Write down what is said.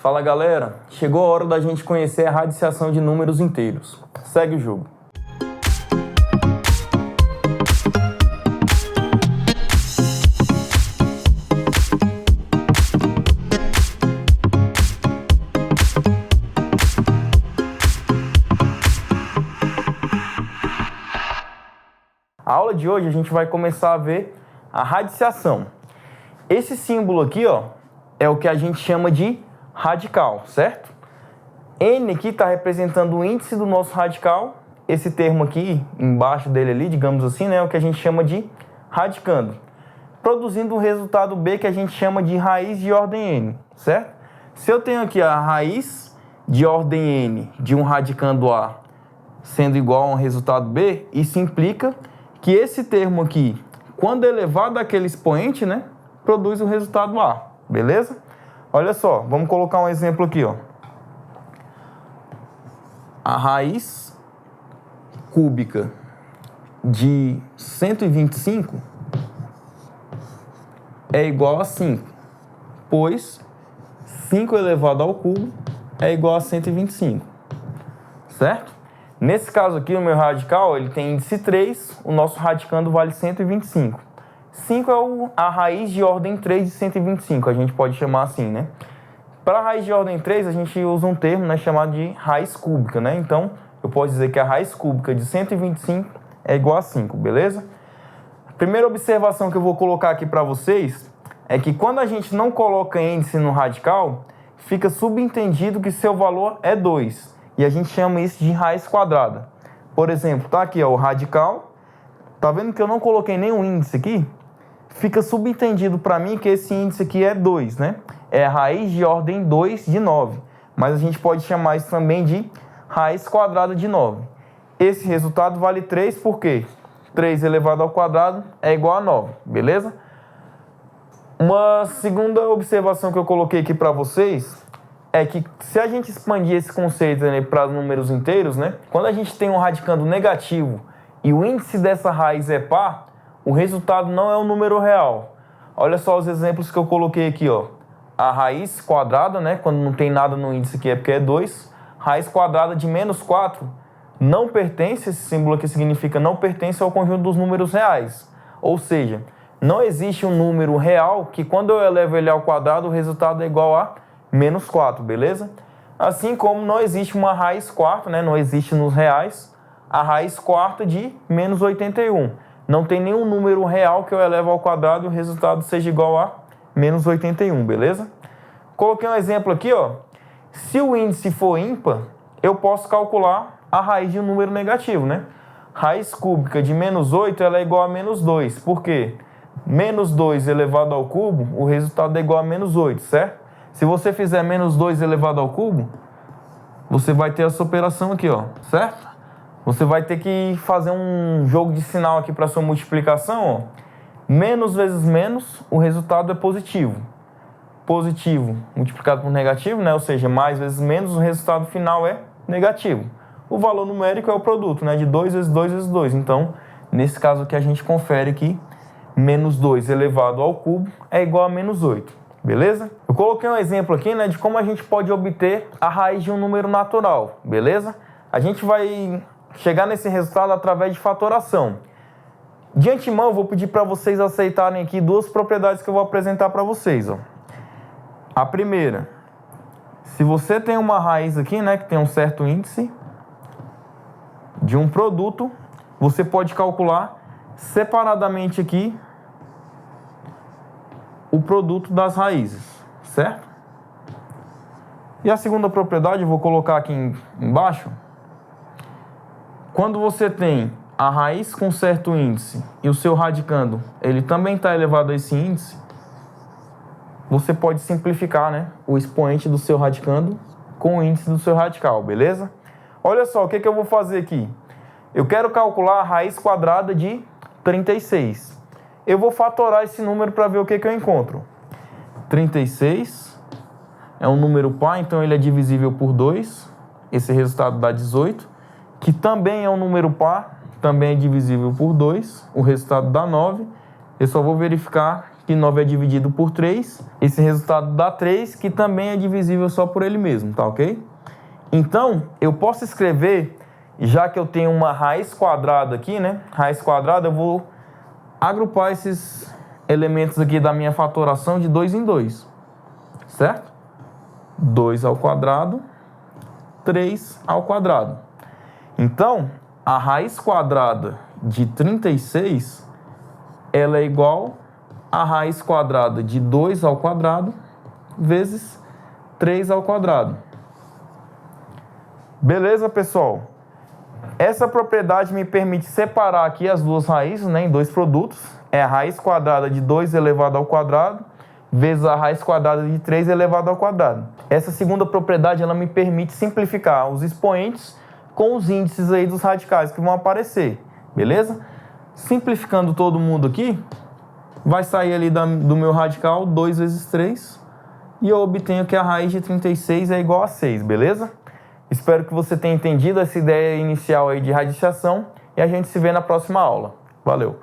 Fala galera, chegou a hora da gente conhecer a radiciação de números inteiros. Segue o jogo. A aula de hoje a gente vai começar a ver a radiciação. Esse símbolo aqui, ó, é o que a gente chama de radical, certo? N aqui está representando o índice do nosso radical. Esse termo aqui, embaixo dele ali, digamos assim, né, é o que a gente chama de radicando. Produzindo o resultado B que a gente chama de raiz de ordem N, certo? Se eu tenho aqui a raiz de ordem N de um radicando A sendo igual a um resultado B, isso implica que esse termo aqui, quando elevado àquele expoente, né, produz o resultado A, beleza? Olha só, vamos colocar um exemplo aqui, ó. A raiz cúbica de 125 é igual a 5, pois 5 elevado ao cubo é igual a 125, certo? Nesse caso aqui, o meu radical, ele tem índice 3, o nosso radicando vale 125. 5 é a raiz de ordem 3 de 125, a gente pode chamar assim, né? Para a raiz de ordem 3, a gente usa um termo, né, chamado de raiz cúbica, né? Então, eu posso dizer que a raiz cúbica de 125 é igual a 5, beleza? A primeira observação que eu vou colocar aqui para vocês é que quando a gente não coloca índice no radical, fica subentendido que seu valor é 2. E a gente chama isso de raiz quadrada. Por exemplo, tá aqui ó, o radical. Tá vendo que eu não coloquei nenhum índice aqui? Fica subentendido para mim que esse índice aqui é 2, né? É a raiz de ordem 2 de 9. Mas a gente pode chamar isso também de raiz quadrada de 9. Esse resultado vale 3 porque 3 elevado ao quadrado é igual a 9, beleza? Uma segunda observação que eu coloquei aqui para vocês é que se a gente expandir esse conceito, né, para números inteiros, né, quando a gente tem um radicando negativo e o índice dessa raiz é par, o resultado não é um número real. Olha só os exemplos que eu coloquei aqui, ó. A raiz quadrada, né, quando não tem nada no índice aqui é porque é 2. Raiz quadrada de menos 4 não pertence, esse símbolo aqui significa não pertence ao conjunto dos números reais. Ou seja, não existe um número real que quando eu elevo ele ao quadrado, o resultado é igual a menos 4, beleza? Assim como não existe uma raiz quarta, né? Não existe nos reais a raiz quarta de menos 81. Não tem nenhum número real que eu elevo ao quadrado e o resultado seja igual a menos 81, beleza? Coloquei um exemplo aqui, ó. Se o índice for ímpar, eu posso calcular a raiz de um número negativo, né? Raiz cúbica de menos 8 ela é igual a menos 2. Por quê? Menos 2 elevado ao cubo, o resultado é igual a menos 8, certo? Se você fizer menos 2 elevado ao cubo, você vai ter essa operação aqui, ó, certo? Você vai ter que fazer um jogo de sinal aqui para sua multiplicação, ó. Menos vezes menos, o resultado é positivo. Positivo multiplicado por negativo, né? Ou seja, mais vezes menos, o resultado final é negativo. O valor numérico é o produto, né? De 2 vezes 2 vezes 2. Então, nesse caso aqui, a gente confere que menos 2 elevado ao cubo é igual a menos 8. Beleza? Eu coloquei um exemplo aqui, né, de como a gente pode obter a raiz de um número natural, beleza? A gente vai chegar nesse resultado através de fatoração. De antemão, eu vou pedir para vocês aceitarem aqui duas propriedades que eu vou apresentar para vocês, ó. A primeira, se você tem uma raiz aqui, né, que tem um certo índice de um produto, você pode calcular separadamente aqui o produto das raízes, certo? E a segunda propriedade, eu vou colocar aqui embaixo. Quando você tem a raiz com certo índice e o seu radicando, ele também está elevado a esse índice, você pode simplificar, né, o expoente do seu radicando com o índice do seu radical, beleza? Olha só, o que eu vou fazer aqui? Eu quero calcular a raiz quadrada de 36. Eu vou fatorar esse número para ver o que eu encontro. 36 é um número par, então ele é divisível por 2. Esse resultado dá 18, que também é um número par, também é divisível por 2. O resultado dá 9. Eu só vou verificar que que 9 é dividido por 3. Esse resultado dá 3, que também é divisível só por ele mesmo, tá ok? Então, eu posso escrever, já que eu tenho uma raiz quadrada aqui, né? Raiz quadrada, eu vou agrupar esses elementos aqui da minha fatoração de 2 em 2, certo? 2 ao quadrado, 3 ao quadrado. Então, a raiz quadrada de 36, ela é igual a raiz quadrada de 2 ao quadrado vezes 3 ao quadrado. Beleza, pessoal? Essa propriedade me permite separar aqui as duas raízes, né, em dois produtos. É a raiz quadrada de 2 elevado ao quadrado vezes a raiz quadrada de 3 elevado ao quadrado. Essa segunda propriedade ela me permite simplificar os expoentes com os índices aí dos radicais que vão aparecer, beleza? Simplificando todo mundo aqui, vai sair ali do meu radical 2 vezes 3 e eu obtenho que a raiz de 36 é igual a 6, beleza? Espero que você tenha entendido essa ideia inicial aí de radiciação e a gente se vê na próxima aula. Valeu!